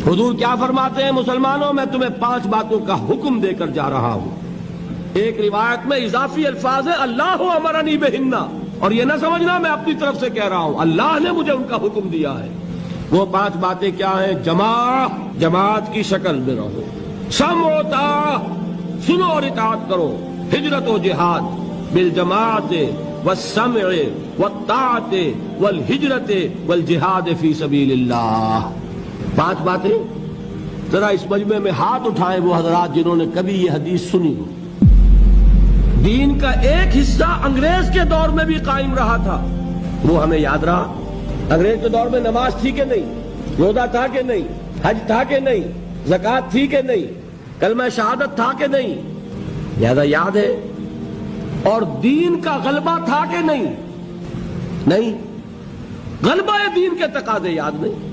حضور کیا فرماتے ہیں؟ مسلمانوں میں تمہیں 5 باتوں کا حکم دے کر جا رہا ہوں۔ ایک روایت میں اضافی الفاظ ہے اللہ امرنی بہن، اور یہ نہ سمجھنا میں اپنی طرف سے کہہ رہا ہوں، اللہ نے مجھے ان کا حکم دیا ہے۔ وہ 5 باتیں کیا ہیں؟ جماعت کی شکل میں رہو، سمع و طاعت، سنو اور اطاعت کرو، ہجرت و جہاد بالجماعت والسمع والطاعت والہجرت والجہاد فی سبیل اللہ۔ 5 باتیں۔ ذرا اس مجمع میں ہاتھ اٹھائیں وہ حضرات جنہوں نے کبھی یہ حدیث سنی ہو۔ دین کا ایک حصہ انگریز کے دور میں بھی قائم رہا تھا، وہ ہمیں یاد رہا۔ انگریز کے دور میں نماز تھی کہ نہیں؟ روزہ تھا کہ نہیں؟ حج تھا کہ نہیں؟ زکوٰۃ تھی کہ نہیں؟ کلمہ شہادت تھا کہ نہیں؟ لہذا یاد ہے۔ اور دین کا غلبہ تھا کہ نہیں؟ نہیں، غلبہ دین کے تقاضے یاد نہیں۔